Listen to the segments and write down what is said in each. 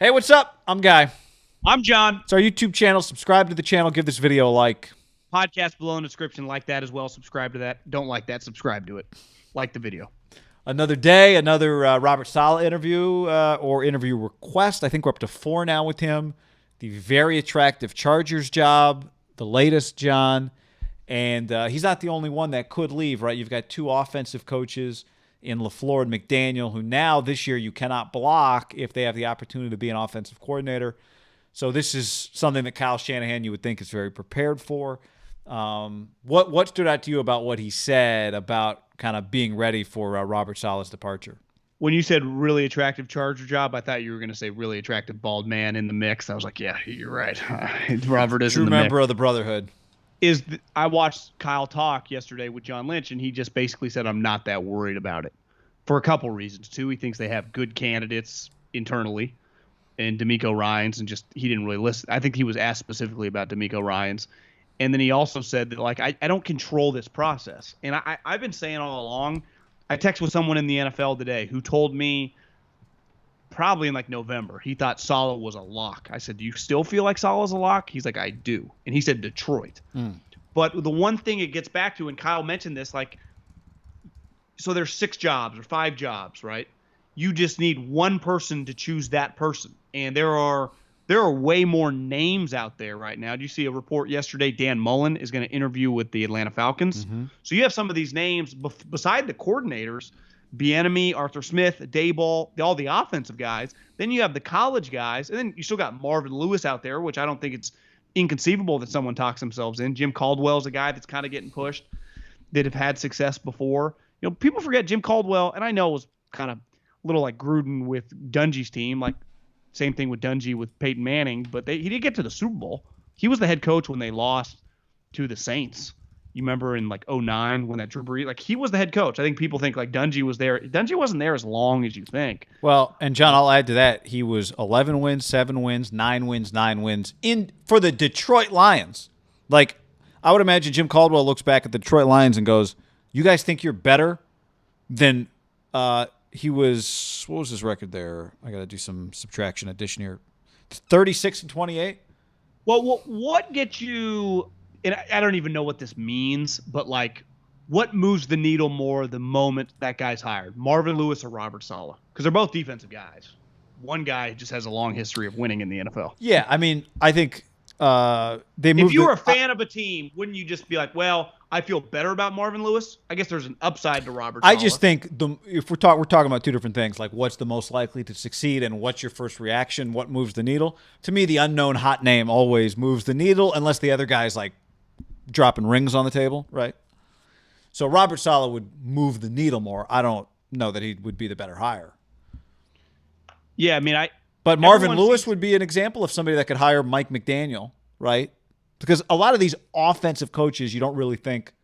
Hey, what's up? I'm Guy. I'm John. It's our YouTube channel. Subscribe to the channel. Give this video a like. Podcast below in the description. Like that as well. Subscribe to that. Don't like that. Subscribe to it. Like the video. Another day, another Robert Saleh interview or interview request. I think we're up to 4 now with him. The very attractive Chargers job, the latest, John. And he's not the only one that could leave, right? You've got 2 offensive coaches in LaFleur and McDaniel, who now this year you cannot block if they have the opportunity to be an offensive coordinator. So this is something that Kyle Shanahan you would think is very prepared for. What stood out to you about what he said about kind of being ready for Robert Saleh's departure? When you said really attractive Charger job, I thought you were going to say really attractive bald man in the mix. I was like, yeah, you're right. Robert is True in the member mix. of the Brotherhood. I watched Kyle talk yesterday with John Lynch, and he just basically said, I'm not that worried about it for a couple reasons. 2, he thinks they have good candidates internally, and D'Amico Ryans, and just he didn't really listen. I think he was asked specifically about D'Amico Ryans. And then he also said that, like, I don't control this process. And I've been saying all along, I texted with someone in the NFL today who told me probably in like November, he thought Saleh was a lock. I said, do you still feel like Saleh's a lock? He's like, I do. And he said Detroit. But the one thing it gets back to, and Kyle mentioned this, like, so there's 6 jobs or 5 jobs, right? You just need one person to choose that person. And there are way more names out there right now. Did you see a report yesterday? Dan Mullen is going to interview with the Atlanta Falcons. So you have some of these names beside the coordinators, Bieniemy, Arthur Smith, Daboll, all the offensive guys. Then you have the college guys, and then you still got Marvin Lewis out there, which I don't think it's inconceivable that someone talks themselves in. Jim Caldwell's a guy that's kind of getting pushed that have had success before. You know, people forget Jim Caldwell, and I know it was kind of a little like Gruden with Dungy's team, like same thing with Dungy with Peyton Manning, but he did get to the Super Bowl. He was the head coach when they lost to the Saints. You remember in like 2009 when that Drew Brees, like he was the head coach. I think people think like Dungy was there. Dungy wasn't there as long as you think. Well, and John, I'll add to that. He was 11 wins, 7 wins, 9 wins, 9 wins for the Detroit Lions. Like, I would imagine Jim Caldwell looks back at the Detroit Lions and goes, you guys think you're better than he was, what was his record there? I got to do some subtraction addition here. 36-28. Well, what gets you, and I don't even know what this means, but like what moves the needle more the moment that guy's hired? Marvin Lewis or Robert Saleh? Because they're both defensive guys. One guy just has a long history of winning in the NFL. Yeah, I mean, I think they moved. If you were a fan of a team, wouldn't you just be like, well, I feel better about Marvin Lewis? I guess there's an upside to Robert Saleh. I just think if we're talking about 2 different things, like what's the most likely to succeed and what's your first reaction, what moves the needle. To me, the unknown hot name always moves the needle unless the other guy's like dropping rings on the table, right? So Robert Saleh would move the needle more. I don't know that he would be the better hire. Yeah, I mean, But Marvin Lewis would be an example of somebody that could hire Mike McDaniel, right? Because a lot of these offensive coaches, you don't really think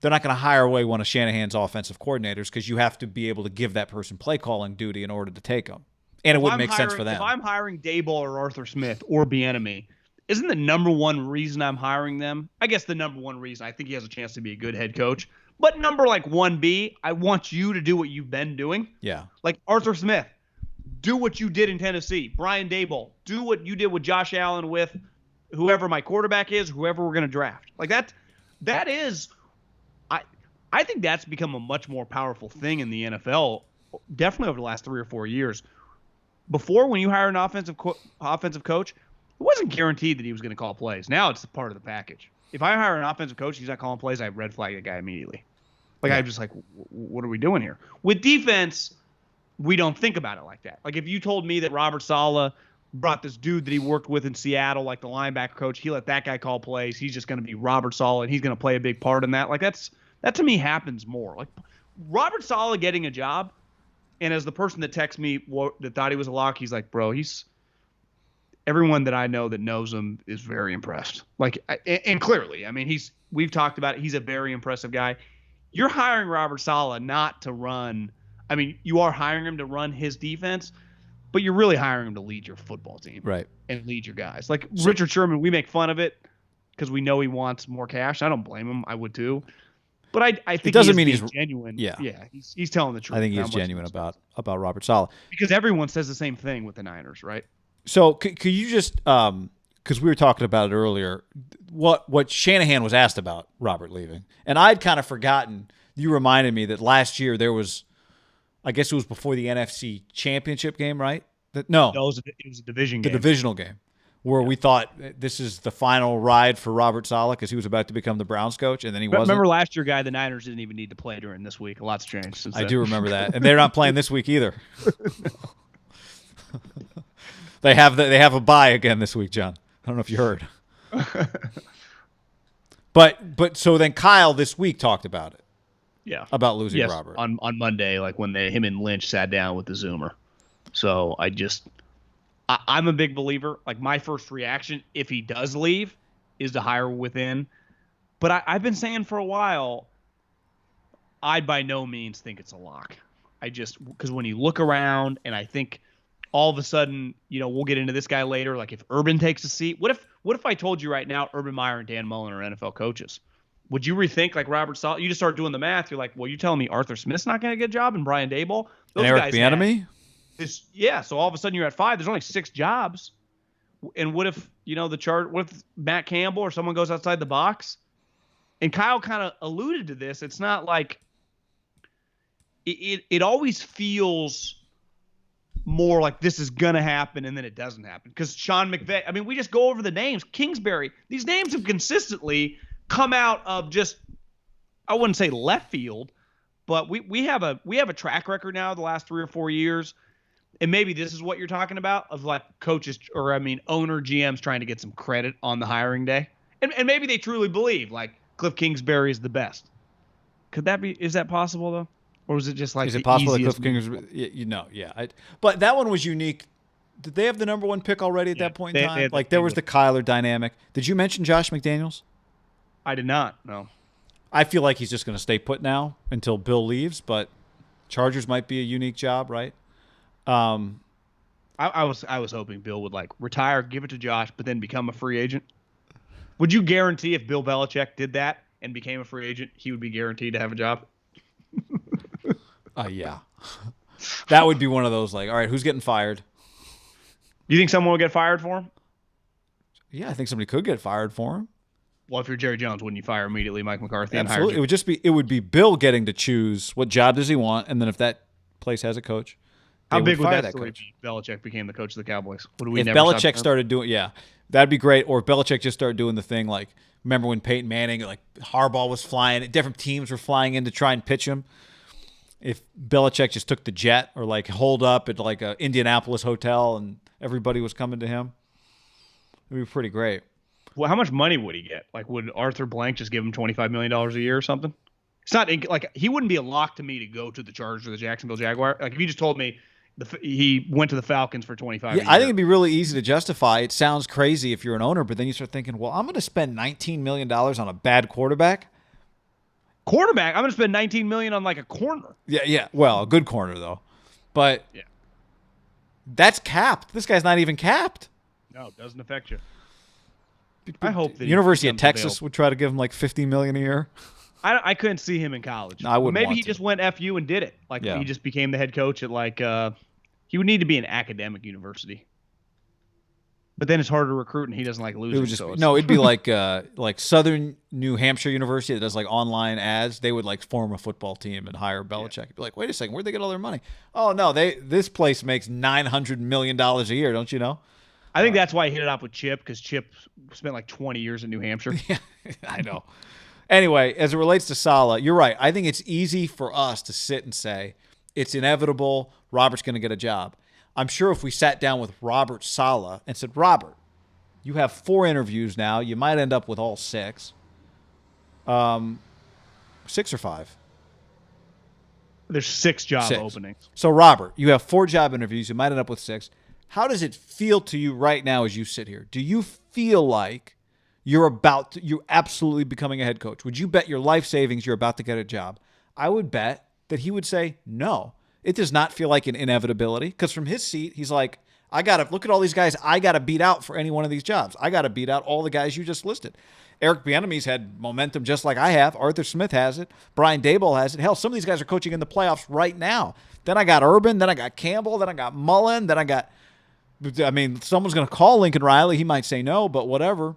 they're not going to hire away one of Shanahan's offensive coordinators because you have to be able to give that person play calling duty in order to take them. And it wouldn't make sense for them. If I'm hiring Daboll or Arthur Smith or Bieniemy, isn't the number one reason I'm hiring them? I guess the number one reason, I think he has a chance to be a good head coach. But number like 1B, I want you to do what you've been doing. Yeah. Like Arthur Smith, do what you did in Tennessee. Brian Daboll, do what you did with Josh Allen with whoever my quarterback is, whoever we're going to draft. Like that is, I think that's become a much more powerful thing in the NFL, definitely over the last 3 or 4 years. Before, when you hire an offensive coach, it wasn't guaranteed that he was going to call plays. Now it's part of the package. If I hire an offensive coach, he's not calling plays, I red flag the guy immediately. Like, I'm just like, what are we doing here? With defense, we don't think about it like that. Like, if you told me that Robert Saleh brought this dude that he worked with in Seattle, like the linebacker coach, he let that guy call plays, he's just going to be Robert Saleh, and he's going to play a big part in that. Like, that to me happens more. Like, Robert Saleh getting a job, and as the person that texted me that thought he was a lock, he's like, bro, everyone that I know that knows him is very impressed. Like, and clearly, I mean, we've talked about it. He's a very impressive guy. You're hiring Robert Saleh not to run. I mean, you are hiring him to run his defense, but you're really hiring him to lead your football team, right? And lead your guys. Like Richard Sherman, we make fun of it because we know he wants more cash. I don't blame him. I would too. But I think it doesn't mean he's he's genuine. Yeah, Yeah, he's telling the truth. I think how he's much genuine he about knows. Robert Saleh. Because everyone says the same thing with the Niners, right? So could you just because we were talking about it earlier, what Shanahan was asked about Robert leaving, and I'd kind of forgotten. You reminded me that last year there was, I guess it was before the NFC Championship game, right? No, It was a division the game. divisional game, where we thought this is the final ride for Robert Saleh because he was about to become the Browns coach, and then he wasn't. Remember last year, the Niners didn't even need to play during this week. A lot's changed since I then. do remember that, and they're not playing this week either. They have a bye again this week, John. I don't know if you heard. But so then Kyle this week talked about it. Yeah. About losing Robert. On Monday, like when him and Lynch sat down with the Zoomer. So I'm a big believer. Like my first reaction, if he does leave, is to hire within. But I've been saying for a while, I by no means think it's a lock. Because when you look around and I think all of a sudden, we'll get into this guy later. Like if Urban takes a seat, what if I told you right now Urban Meyer and Dan Mullen are NFL coaches? Would you rethink like Robert Saleh? You just start doing the math. You're like, well, you're telling me Arthur Smith's not going to get a job and Brian Daboll? And Eric Bieniemy? So all of a sudden you're at 5. There's only 6 jobs. And what if, what if Matt Campbell or someone goes outside the box? And Kyle kind of alluded to this. It's not like it always feels more like this is going to happen and then it doesn't happen. Because Sean McVay, I mean, we just go over the names. Kingsbury, these names have consistently come out of just, I wouldn't say left field, but we have a track record now the last 3 or 4 years. And maybe this is what you're talking about of like coaches owner GMs trying to get some credit on the hiring day. And maybe they truly believe like Cliff Kingsbury is the best. Is that possible though? Or was it just like is it possible that Cliff Kingsbury? Yeah. But that one was unique. Did they have the number 1 pick already at that point in time? Like there was the Kyler dynamic. Did you mention Josh McDaniels? I did not. No. I feel like he's just going to stay put now until Bill leaves, but Chargers might be a unique job, right? I was hoping Bill would like retire, give it to Josh, but then become a free agent. Would you guarantee if Bill Belichick did that and became a free agent, he would be guaranteed to have a job? Yeah. That would be one of those like, all right, who's getting fired? Do you think someone will get fired for him? Yeah, I think somebody could get fired for him. Well, if you're Jerry Jones, wouldn't you fire immediately Mike McCarthy? Absolutely. It would be Bill getting to choose what job does he want, and then if that place has a coach, how big would that story be? Belichick became the coach of the Cowboys. If Belichick started doing, that'd be great. Or if Belichick just started doing the thing like, remember when Peyton Manning, like Harbaugh was flying, different teams were flying in to try and pitch him. If Belichick just took the jet or like holed up at like a Indianapolis hotel and everybody was coming to him, it'd be pretty great. Well, how much money would he get? Like, would Arthur Blank just give him $25 million a year or something? It's not like he wouldn't be a lock to me to go to the Chargers or the Jacksonville Jaguar. Like if you just told me he went to the Falcons for 25. Yeah, I think it'd be really easy to justify. It sounds crazy if you're an owner, but then you start thinking, well, I'm going to spend $19 million on a bad quarterback. I'm going to spend $19 million on like a corner. Yeah. Well, a good corner though, but that's capped. This guy's not even capped. No, it doesn't affect you. I hope that University of Texas would try to give him like $50 million a year. I couldn't see him in college. No, I wouldn't. Maybe he just went FU and did it. Like he just became the head coach at like he would need to be an academic university. But then it's harder to recruit, and he doesn't like losing. It'd be like Southern New Hampshire University that does like online ads. They would like form a football team and hire Belichick. It'd be like, wait a second, where'd they get all their money? Oh no, this place makes $900 million a year. Don't you know? I think that's why he hit it off with Chip, because Chip spent like 20 years in New Hampshire. Yeah, I know. Anyway, as it relates to Saleh, you're right. I think it's easy for us to sit and say it's inevitable. Robert's going to get a job. I'm sure if we sat down with Robert Saleh and said, Robert, you have 4 interviews now. You might end up with all 6. 6 or 5? There's 6 job openings. So, Robert, you have 4 job interviews. You might end up with 6. How does it feel to you right now as you sit here? Do you feel like you're absolutely becoming a head coach? Would you bet your life savings you're about to get a job? I would bet that he would say no. It does not feel like an inevitability, because from his seat, he's like, I got to look at all these guys I got to beat out for any one of these jobs. I got to beat out all the guys you just listed. Eric Bieniemy's had momentum just like I have. Arthur Smith has it. Brian Daboll has it. Hell, some of these guys are coaching in the playoffs right now. Then I got Urban. Then I got Campbell. Then I got Mullen. Then I got – I mean, someone's going to call Lincoln Riley. He might say no, but whatever.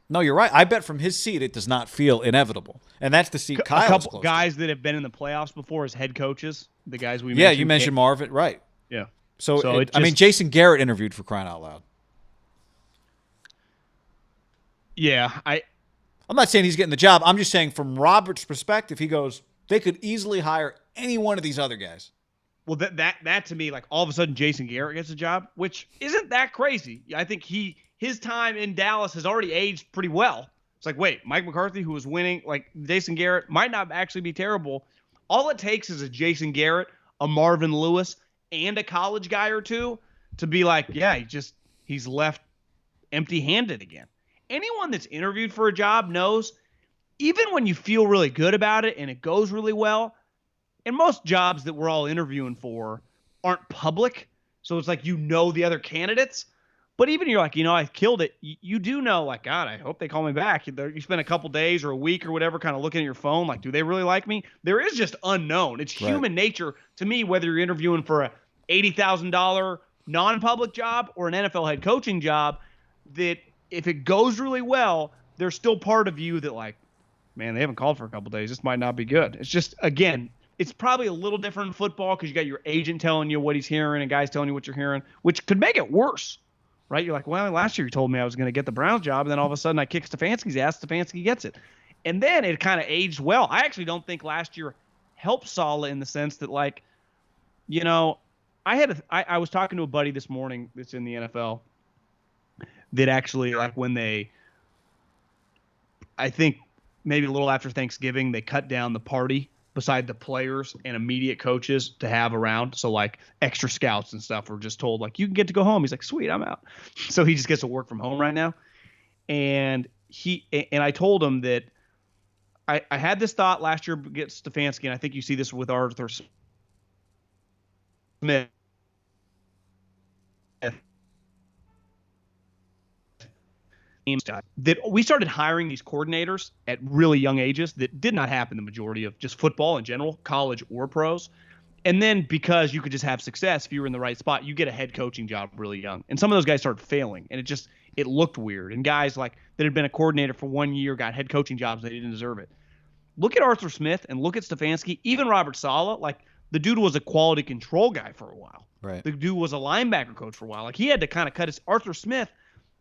No, you're right. I bet from his seat it does not feel inevitable. And that's the seat Kyle's close to. A couple guys that have been in the playoffs before as head coaches, the guys we mentioned. Yeah, you mentioned Marvin. Right. Yeah. So I mean, Jason Garrett interviewed for crying out loud. Yeah, I'm not saying he's getting the job. I'm just saying from Robert's perspective, he goes, they could easily hire any one of these other guys. Well, that to me, like all of a sudden Jason Garrett gets a job, which isn't that crazy. I think his time in Dallas has already aged pretty well. It's like, wait, Mike McCarthy, who was winning, like Jason Garrett might not actually be terrible. All it takes is a Jason Garrett, a Marvin Lewis, and a college guy or two to be like, yeah, he's left empty-handed again. Anyone that's interviewed for a job knows, even when you feel really good about it and it goes really well, and most jobs that we're all interviewing for aren't public, so it's like the other candidates. But even you're like, I killed it. You do know, like, God, I hope they call me back. You spend a couple days or a week or whatever kind of looking at your phone, like, do they really like me? There is just unknown. It's human nature to me, whether you're interviewing for a $80,000 non-public job or an NFL head coaching job, that if it goes really well, there's still part of you that, like, man, they haven't called for a couple days. This might not be good. It's just, again, it's probably a little different in football because you got your agent telling you what he's hearing and guys telling you what you're hearing, which could make it worse, right? You're like, well, last year you told me I was going to get the Browns job, and then all of a sudden I kick Stefanski's ass, Stefanski gets it. And then it kind of aged well. I actually don't think last year helped Saleh in the sense that, like, I was talking to a buddy this morning that's in the NFL that actually, like, I think maybe a little after Thanksgiving, they cut down the party beside the players and immediate coaches to have around. So, like, extra scouts and stuff were just told, like, you can get to go home. He's like, sweet, I'm out. So he just gets to work from home right now. And I told him that I had this thought last year against Stefanski, and I think you see this with Arthur Smith. That we started hiring these coordinators at really young ages that did not happen the majority of just football in general, college or pros. And then because you could just have success if you were in the right spot, you get a head coaching job really young. And some of those guys started failing, and it looked weird. And guys like that had been a coordinator for 1 year got head coaching jobs, they didn't deserve it. Look at Arthur Smith and look at Stefanski, even Robert Saleh. Like, the dude was a quality control guy for a while. Right. The dude was a linebacker coach for a while. Like, he had to kind of cut his – Arthur Smith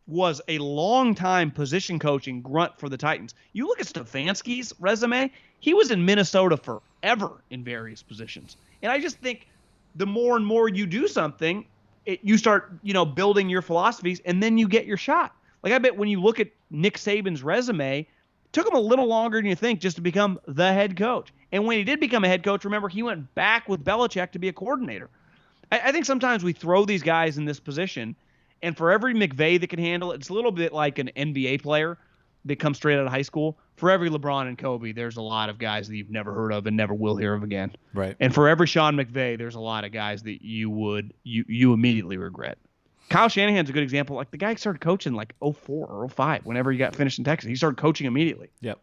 was a long-time position coaching grunt for the Titans. You look at Stefanski's resume, he was in Minnesota forever in various positions. And I just think the more and more you do something, you start, building your philosophies, and then you get your shot. Like, I bet when you look at Nick Saban's resume, it took him a little longer than you think just to become the head coach. And when he did become a head coach, remember, he went back with Belichick to be a coordinator. I think sometimes we throw these guys in this position, and for every McVay that can handle it, it's a little bit like an NBA player that comes straight out of high school. For every LeBron and Kobe, there's a lot of guys that you've never heard of and never will hear of again. Right. And for every Sean McVay, there's a lot of guys that you immediately regret. Kyle Shanahan's a good example. Like, the guy started coaching like 04 or 05 whenever he got finished in Texas. He started coaching immediately. Yep.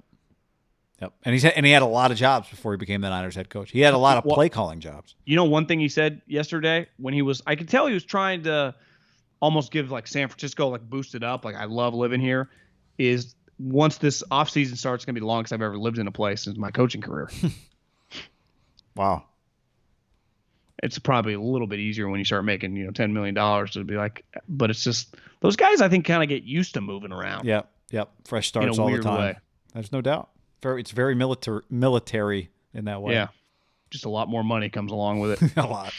And he had a lot of jobs before he became the Niners head coach. He had a lot of play calling jobs. One thing he said yesterday when I could tell he was trying to almost give, like, San Francisco, like, boost it up. Like, I love living here. Is once this offseason starts, it's going to be the longest I've ever lived in a place since my coaching career. Wow. It's probably a little bit easier when you start making, $10 million to be like, but it's just those guys, I think, kind of get used to moving around. Yep. Fresh starts all the time. Way. There's no doubt. It's very military in that way. Yeah. Just a lot more money comes along with it. A lot.